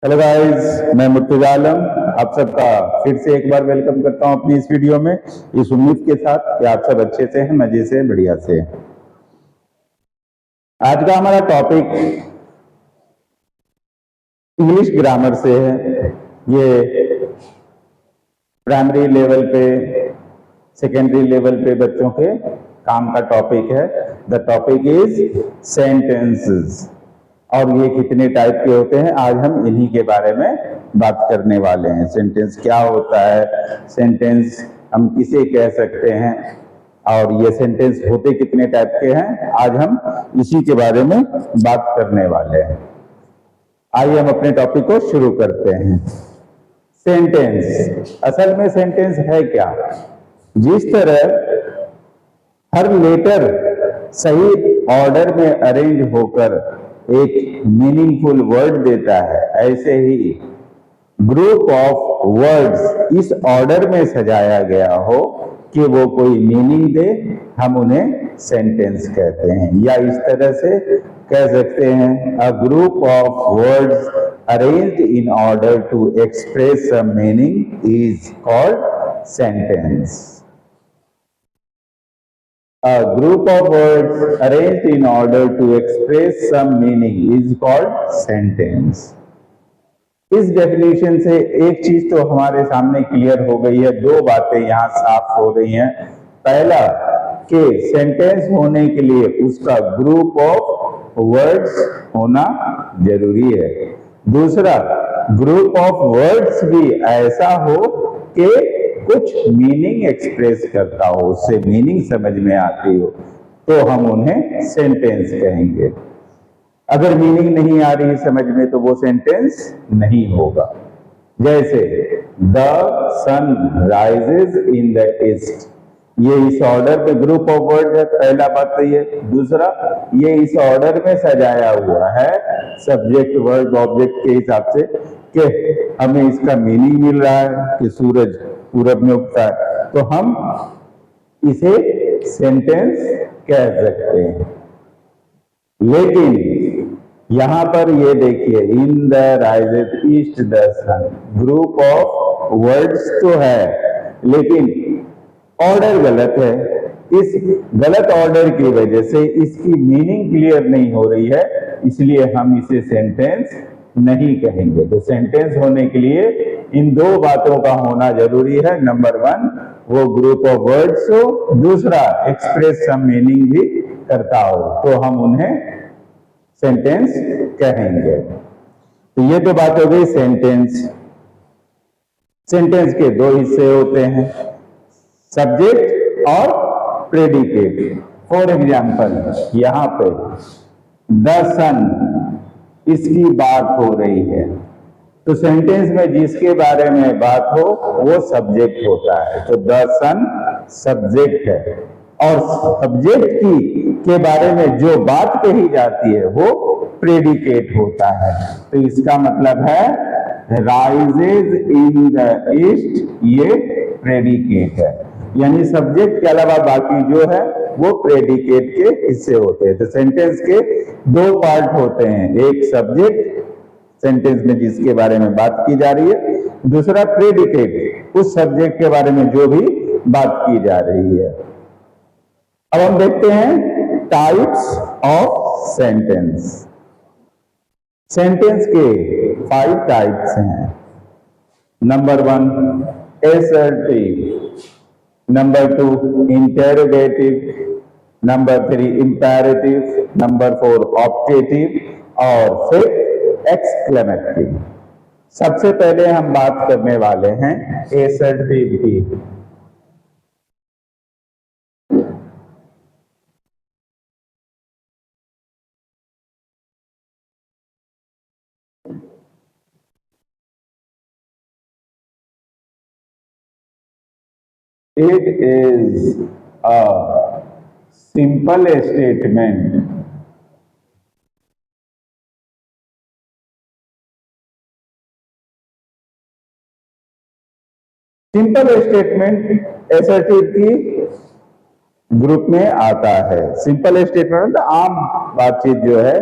Hello guys, मैं मुर्तजा आलम आप सबका फिर से एक बार वेलकम करता हूं अपनी इस वीडियो में, इस उम्मीद के साथ कि आप सब अच्छे से हैं, मजे से, बढ़िया से हैं। आज का हमारा टॉपिक इंग्लिश ग्रामर से है। ये प्राइमरी लेवल पे, सेकेंडरी लेवल पे बच्चों के काम का टॉपिक है। The topic is sentences. और ये कितने टाइप के होते हैं, आज हम इन्हीं के बारे में बात करने वाले हैं। सेंटेंस क्या होता है, सेंटेंस हम किसे कह सकते हैं, और ये सेंटेंस होते कितने टाइप के हैं, आज हम इसी के बारे में बात करने वाले हैं। आइए हम अपने टॉपिक को शुरू करते हैं। सेंटेंस, असल में सेंटेंस है क्या? जिस तरह हर लेटर सही ऑर्डर में अरेंज होकर एक मीनिंगफुल वर्ड देता है, ऐसे ही ग्रुप ऑफ वर्ड्स इस ऑर्डर में सजाया गया हो कि वो कोई मीनिंग दे, हम उन्हें सेंटेंस कहते हैं। या इस तरह से कह सकते हैं, a group of words arranged in order to express some meaning is called sentence. A group of words arranged in order to express some meaning is called sentence. इस डेफिनेशन से एक चीज तो हमारे सामने क्लियर हो गई है, दो बातें यहां साफ हो रही हैं। पहला कि सेंटेंस होने के लिए उसका ग्रुप ऑफ वर्ड्स होना जरूरी है। दूसरा, ग्रुप ऑफ वर्ड्स भी ऐसा हो कि कुछ मीनिंग एक्सप्रेस करता हो, उससे मीनिंग समझ में आती हो, तो हम उन्हें सेंटेंस कहेंगे। अगर मीनिंग नहीं आ रही समझ में तो वो सेंटेंस नहीं होगा। जैसे the sun rises in the east, ये इस ऑर्डर में ग्रुप ऑफ वर्ड है, पहला बात तो ये। दूसरा, ये इस ऑर्डर में सजाया हुआ है सब्जेक्ट वर्ब ऑब्जेक्ट के हिसाब से कि हमें इसका मीनिंग मिल रहा है कि सूरज पूरब में उगता है, तो हम इसे सेंटेंस कह सकते हैं। लेकिन यहां पर ये देखिए, in the rises east the sun, group of words तो है लेकिन ऑर्डर गलत है। इस गलत ऑर्डर की वजह से इसकी मीनिंग क्लियर नहीं हो रही है, इसलिए हम इसे सेंटेंस नहीं कहेंगे। तो सेंटेंस होने के लिए इन दो बातों का होना जरूरी है। नंबर वन, वो ग्रुप ऑफ वर्ड्स हो, दूसरा एक्सप्रेस सम मीनिंग भी करता हो, तो हम उन्हें सेंटेंस कहेंगे। तो ये तो बात हो गई सेंटेंस। सेंटेंस के दो हिस्से होते हैं, सब्जेक्ट और प्रेडिकेट। फॉर एग्जाम्पल, यहां पे द सन, इसकी बात हो रही है, तो सेंटेंस में जिसके बारे में बात हो वो सब्जेक्ट होता है, तो द सन सब्जेक्ट है। और सब्जेक्ट के बारे में जो बात कही जाती है वो प्रेडिकेट होता है। तो इसका मतलब है राइजेज इन द ईस्ट, ये प्रेडिकेट है। यानी सब्जेक्ट के अलावा बाकी जो है वो प्रेडिकेट के हिस्से होते हैं। तो सेंटेंस के दो पार्ट होते हैं, एक सब्जेक्ट सेंटेंस में जिसके बारे में बात की जा रही है, दूसरा प्रेडिकेट, उस सब्जेक्ट के बारे में जो भी बात की जा रही है। अब हम देखते हैं टाइप्स ऑफ सेंटेंस। सेंटेंस के 5 टाइप्स हैं। Number 1 assertive, number 2 interrogative, number 3 imperative, number 4 optative और फिर एक्सक्लेमेटरी। सबसे पहले हम बात करने वाले हैं assertive की। It is a simple statement simple statement assertive की ग्रुप में आता है। सिंपल स्टेटमेंट आम बातचीत जो है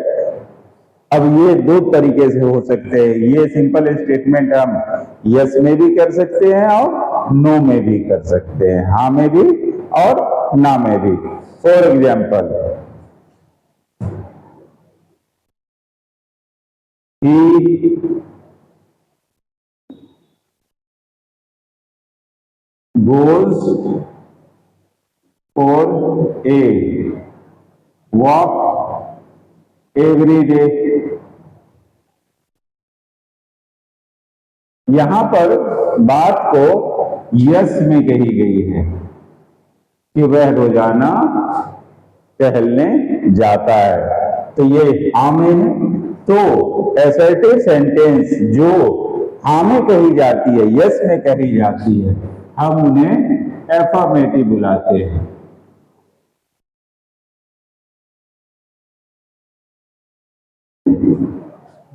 अब ये दो तरीके से हो सकते हैं, ये सिंपल स्टेटमेंट हम यस में भी कर सकते हैं और नो में भी कर सकते हैं, हाँ में भी और ना में भी। For example, he goes for a walk every day। यहां पर बात को यस में कही गई है कि वह रोजाना टहलने जाता है, तो ये हाँ में है। तो असर्टिव सेंटेंस जो हाँ में कही जाती है, यस में कही जाती है, हम उन्हें एफर्मेटिव बुलाते हैं।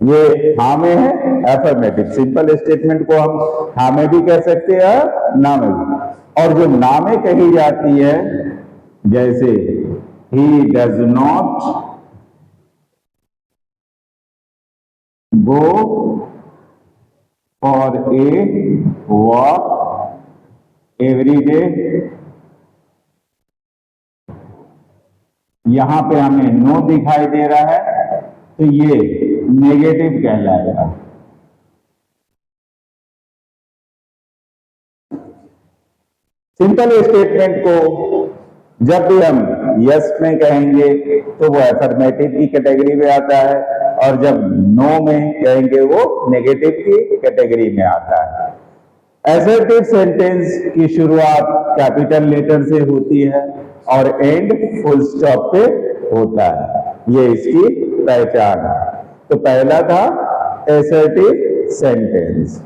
ये हाँ में है, एफर्मेटिव। सिंपल स्टेटमेंट को हम हाँ में भी कह सकते हैं, ना में भी। और जो ना में कही जाती है, जैसे he does not go for a walk every day, यहां पे हमें नो दिखाई दे रहा है, तो ये नेगेटिव कहलाएगा। सिंपल स्टेटमेंट को जब भी हम यस में कहेंगे तो वो एफर्मेटिव की कैटेगरी में आता है, और जब नो में कहेंगे वो नेगेटिव की कैटेगरी में आता है। असर्टिव सेंटेंस की शुरुआत कैपिटल लेटर से होती है और एंड फुल स्टॉप पे होता है, ये इसकी पहचान है। तो पहला था असर्टिव सेंटेंस।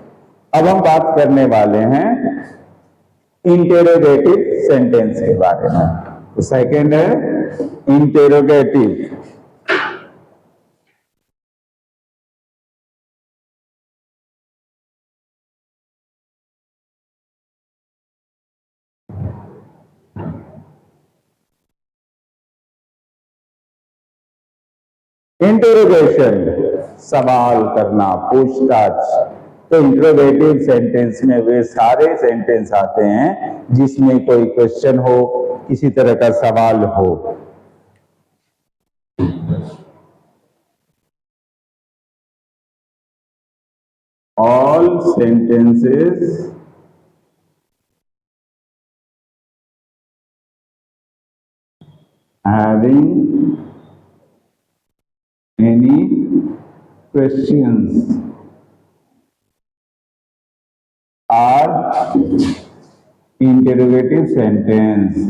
अब हम बात करने वाले हैं इंटेरोगेटिव सेंटेंस के बारे में। तो सेकंड है इंटेरोगेटिव। इंटेरोगेशन सवाल करना, पूछताछ। तो इंट्रोगेटिव सेंटेंस में वे सारे सेंटेंस आते हैं जिसमें कोई क्वेश्चन हो, किसी तरह का सवाल हो। All sentences having any questions are interrogative sentence।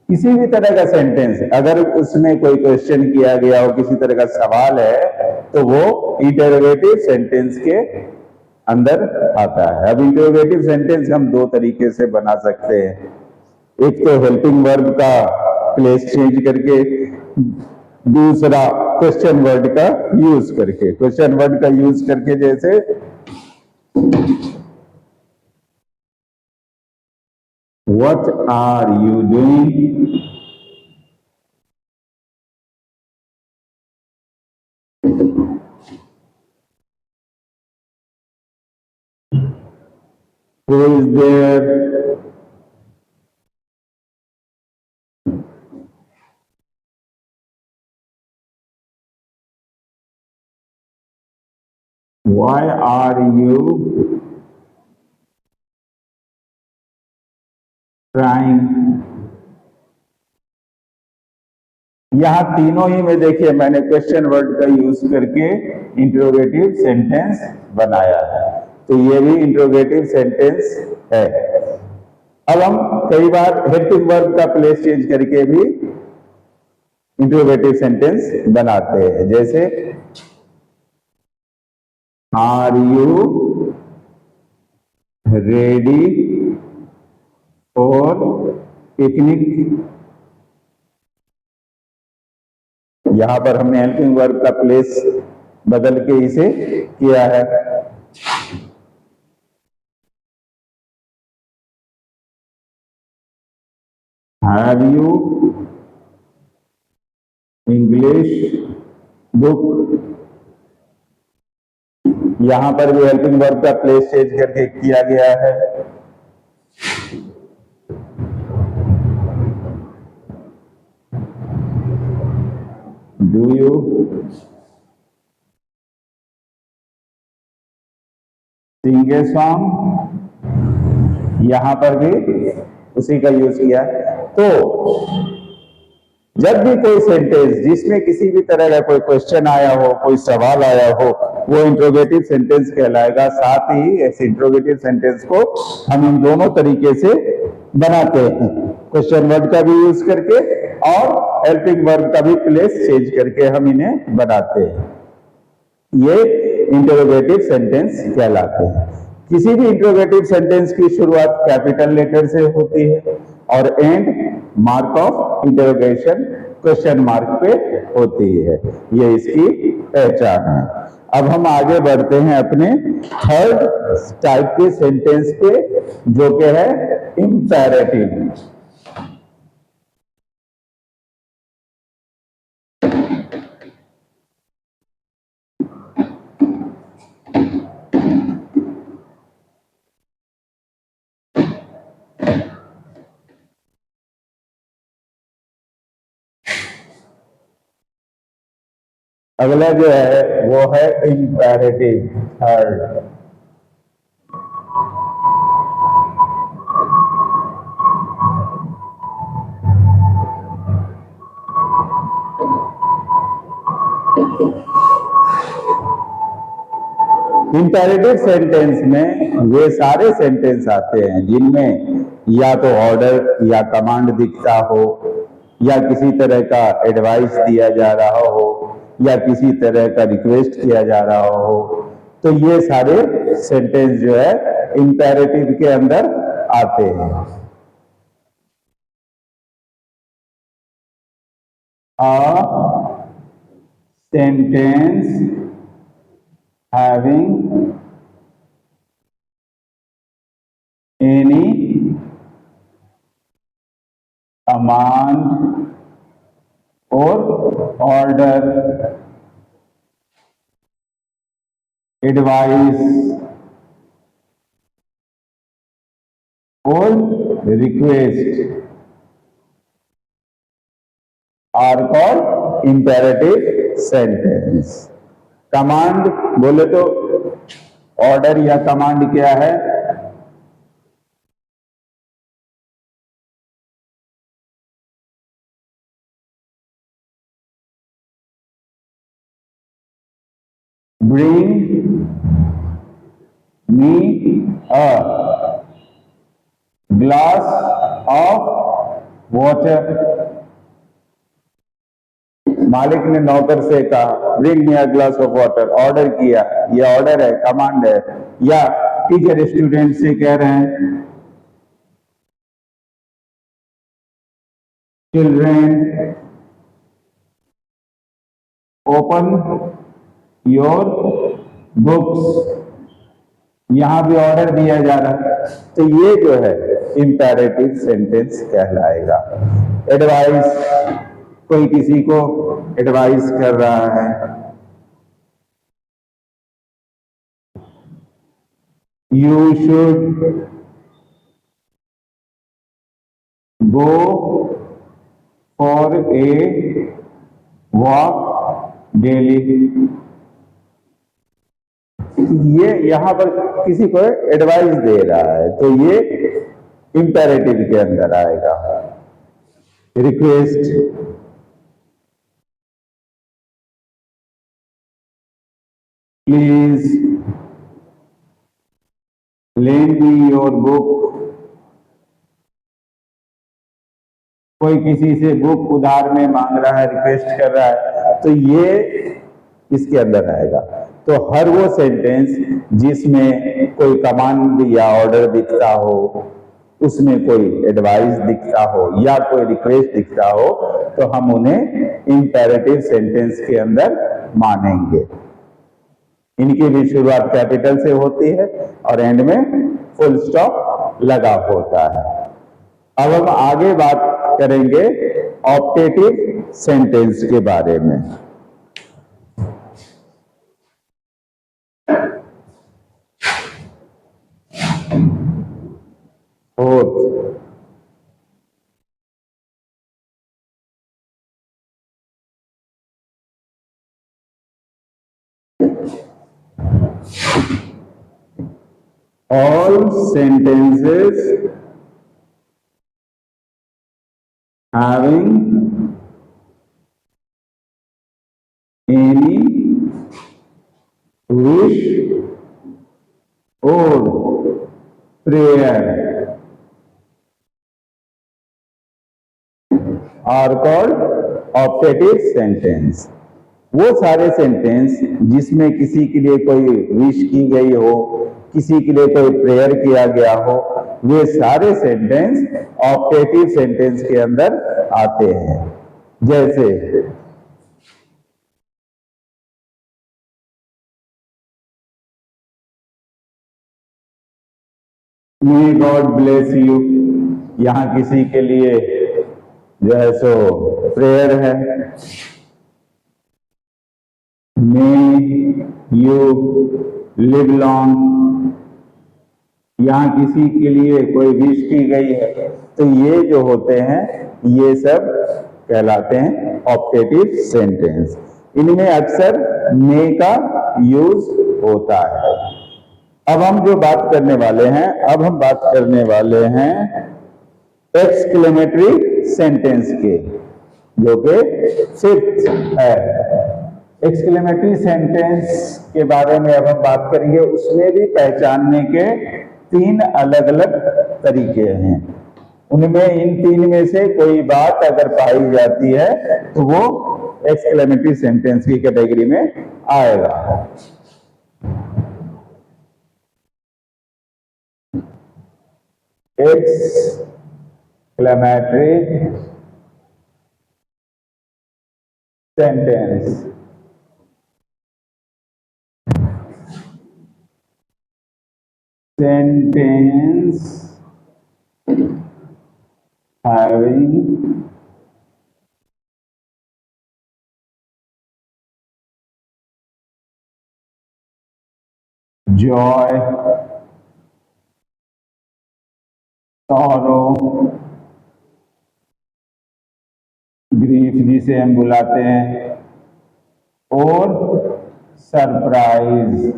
किसी भी तरह का सेंटेंस अगर उसमें कोई क्वेश्चन किया गया हो, किसी तरह का सवाल है, तो वो इंटरोगेटिव सेंटेंस के अंदर आता है। अब इंटरोगेटिव सेंटेंस हम दो तरीके से बना सकते हैं। एक तो हेल्पिंग वर्ब का प्लेस चेंज करके, दूसरा क्वेश्चन वर्ड का यूज करके। क्वेश्चन वर्ड का यूज करके जैसे what are you doing, who is there, why are you trying। यहां तीनों ही में देखिए मैंने क्वेश्चन वर्ड का यूज करके इंट्रोगेटिव सेंटेंस बनाया है, तो ये भी इंट्रोगेटिव सेंटेंस है। अब हम कई बार हेल्पिंग वर्ब का प्लेस चेंज करके भी इंट्रोगेटिव सेंटेंस बनाते हैं, जैसे are you ready for picnic. यहां पर हमने हेल्पिंग वर्ब का प्लेस बदल के इसे किया है। Have you English book. यहां पर भी हेल्पिंग वर्ब का प्लेस चेंज करके किया गया है। Do you sing a song. यहां पर भी उसी का यूज किया। तो जब भी कोई सेंटेंस जिसमें किसी भी तरह का कोई क्वेश्चन आया हो, कोई सवाल आया हो, वो इंट्रोगेटिव सेंटेंस कहलाएगा। साथ ही इस इंट्रोगेटिव सेंटेंस को हम इन दोनों तरीके से बनाते हैं, क्वेश्चन वर्ड का भी यूज करके और हेल्पिंग वर्ब का भी प्लेस चेंज करके हम इन्हें बनाते हैं। ये इंट्रोगेटिव सेंटेंस कहलाते हैं। किसी भी इंट्रोगेटिव सेंटेंस की शुरुआत कैपिटल लेटर से होती है और and mark of interrogation question mark पे होती है। ये इसकी पहचान है। अब हम आगे बढ़ते हैं अपने थर्ड टाइप के सेंटेंस पे, जो कि है इंपैरेटिव। अगला जो है वो है इंपैरेटिव, थर्ड। इंपैरेटिव सेंटेंस में वे सारे सेंटेंस आते हैं जिनमें या तो ऑर्डर या कमांड दिखता हो, या किसी तरह का एडवाइस दिया जा रहा हो, या किसी तरह का रिक्वेस्ट किया जा रहा हो। तो ये सारे सेंटेंस जो है इंपैरेटिव के अंदर आते हैं। A sentence having any command or order, advice or request are called imperative sentence। Command बोले तो ऑर्डर या कमांड क्या है? Bring me a glass of water। मालिक ने नौकर से कहा bring me a glass of water, order किया। ये ऑर्डर है, कमांड है। या टीचर स्टूडेंट से कह रहे हैं चिल्ड्रेन ओपन योर बुक्स। यहां भी ऑर्डर दिया जा रहा है, तो ये जो है इंपैरेटिव सेंटेंस कहलाएगा। एडवाइस, कोई किसी को एडवाइस कर रहा है। You should go for a walk daily. ये यहां पर किसी को एडवाइस दे रहा है, तो ये इंपैरेटिव के अंदर आएगा। Request, please lend me your book. कोई किसी से बुक उधार में मांग रहा है, रिक्वेस्ट कर रहा है, तो ये इसके अंदर आएगा। तो हर वो सेंटेंस जिसमें कोई कमांड या ऑर्डर दिखता हो, उसमें कोई एडवाइस दिखता हो या कोई रिक्वेस्ट दिखता हो, तो हम उन्हें इंपैरेटिव सेंटेंस के अंदर मानेंगे। इनकी भी शुरुआत कैपिटल से होती है और एंड में फुल स्टॉप लगा होता है। अब हम आगे बात करेंगे ऑप्टेटिव सेंटेंस के बारे में। Fourth, all sentences having any wish or prayer are called optative sentence। वो सारे सेंटेंस जिसमें किसी के लिए कोई विश की गई हो, किसी के लिए कोई प्रेयर किया गया हो, वे सारे सेंटेंस ऑप्टेटिव सेंटेंस के अंदर आते हैं। जैसे मे गॉड ब्लेस यू, यहां किसी के लिए जो है सो प्रेयर है। मे यू लिव लॉन्ग, यहां किसी के लिए कोई विश की गई है। तो ये जो होते हैं ये सब कहलाते हैं ऑप्टेटिव सेंटेंस। इनमें अक्सर मे का यूज होता है। अब हम जो बात करने वाले हैं, अब हम बात करने वाले हैं एक्सक्लेमेटरी सेंटेंस के, जो कि फिफ्थ है। एक्सक्लेमेटरी सेंटेंस के बारे में अब हम बात करेंगे। उसमें भी पहचानने के 3 अलग अलग तरीके हैं। उनमें इन 3 में से कोई बात अगर पाई जाती है तो वो एक्सक्लेमेटरी सेंटेंस की कैटेगरी में आएगा। exclamatory sentence having joy, sorrow, grief जिसे हम बुलाते हैं, और surprise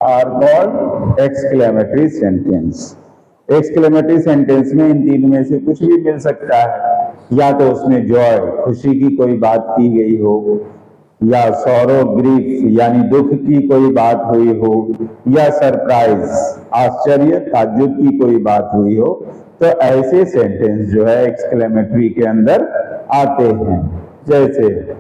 are called exclamatory sentence. Exclamatory sentence में इन 3 में से कुछ भी मिल सकता है। या तो उसमें जॉय, खुशी की कोई बात की गई हो, या सॉरो, ग्रीफ यानी दुख की कोई बात हुई हो, या सरप्राइज, आश्चर्य, ताज्जुब की कोई बात हुई हो। तो ऐसे सेंटेंस जो है एक्सक्लेमेटरी के अंदर आते हैं। जैसे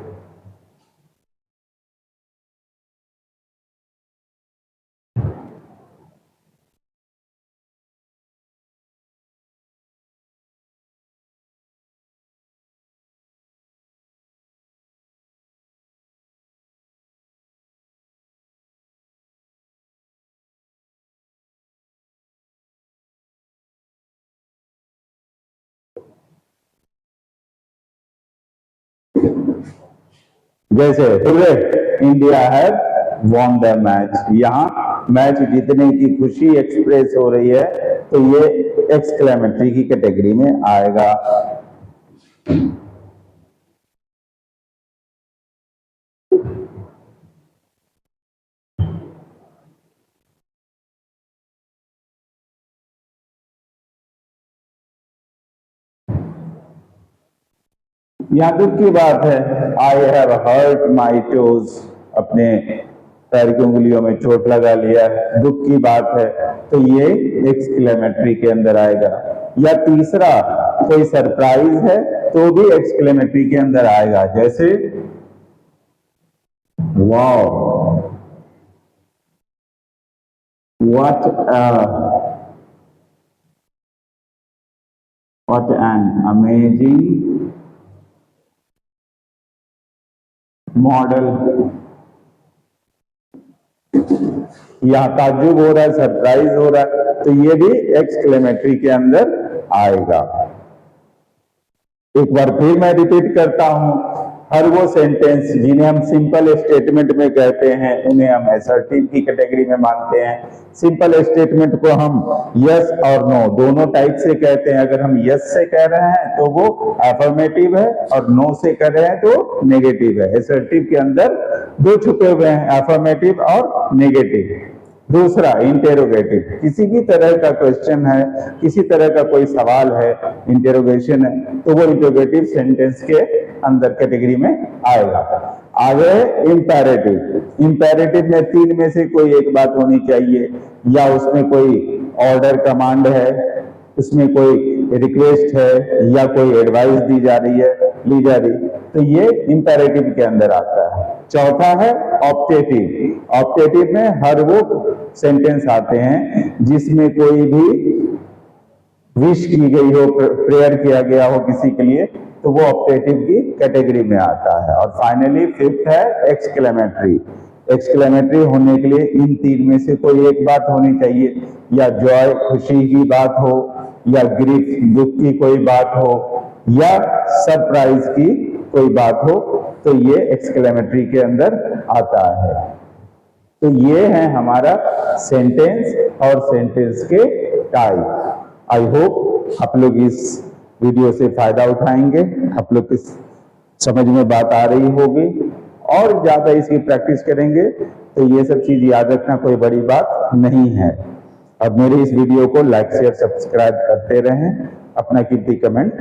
India have won the match, यहां मैच जीतने की खुशी एक्सप्रेस हो रही है, तो ये एक्सक्लेमेटरी की कैटेगरी में आएगा। यहां दुख की बात है, I have hurt my toes, अपने पैर की उंगलियों में चोट लगा लिया है, दुख की बात है, तो ये एक्सक्लेमेटरी के अंदर आएगा। या तीसरा, कोई सरप्राइज है तो भी एक्सक्लेमेटरी के अंदर आएगा। जैसे wow, what an amazing model. यहां ताज्जुब हो रहा है, सरप्राइज हो रहा है, तो ये भी एक्सक्लेमेटरी के अंदर आएगा। एक बार फिर मैं रिपीट करता हूं, हर वो सेंटेंस जिन्हें हम सिंपल स्टेटमेंट में कहते हैं उन्हें हम असर्टिव की कैटेगरी में मानते हैं। सिंपल स्टेटमेंट को हम यस और नो दोनों टाइप से कहते हैं। अगर हम यस से कह रहे हैं तो वो अफर्मेटिव है और नो से कह रहे हैं तो नेगेटिव है। असर्टिव के अंदर दो छुपे हुए हैं, अफर्मेटिव और नेगेटिव। दूसरा इंटेरोगेटिव, किसी भी तरह का क्वेश्चन है, किसी तरह का कोई सवाल है, इंटेरोगेशन है, तो वो इंटेरोगेटिव सेंटेंस के अंदर कैटेगरी में आएगा। आगे इंपेरेटिव। इंपेरेटिव में तीन में से कोई एक बात होनी चाहिए, या उसमें कोई ऑर्डर कमांड है, उसमें कोई रिक्वेस्ट है, या कोई एडवाइस दी जा रही है, ली जा रही, तो ये इंपेरेटिव के अंदर आता है। चौथा है ऑप्टेटिव। ऑप्टेटिव में हर वो सेंटेंस आते हैं जिसमें कोई भी विश की गई हो, प्रेयर किया गया हो किसी के लिए, तो वो ऑप्टेटिव की कैटेगरी में आता है। और फाइनली फिफ्थ है एक्सक्लेमेटरी। एक्सक्लेमेटरी होने के लिए इन तीन में से कोई एक बात होनी चाहिए, या जॉय खुशी की बात हो, या ग्रीफ दुख की कोई बात हो, या सरप्राइज की कोई बात हो, तो ये एक्सक्लेमेटरी के अंदर आता है। तो ये है हमारा सेंटेंस और सेंटेंस के टाइप। आई होप आप लोग इस वीडियो से फायदा उठाएंगे, आप लोग की समझ में बात आ रही होगी, और ज्यादा इसकी प्रैक्टिस करेंगे तो ये सब चीज याद रखना कोई बड़ी बात नहीं है। अब मेरे इस वीडियो को लाइक शेयर सब्सक्राइब करते रहें, अपना कीमती कमेंट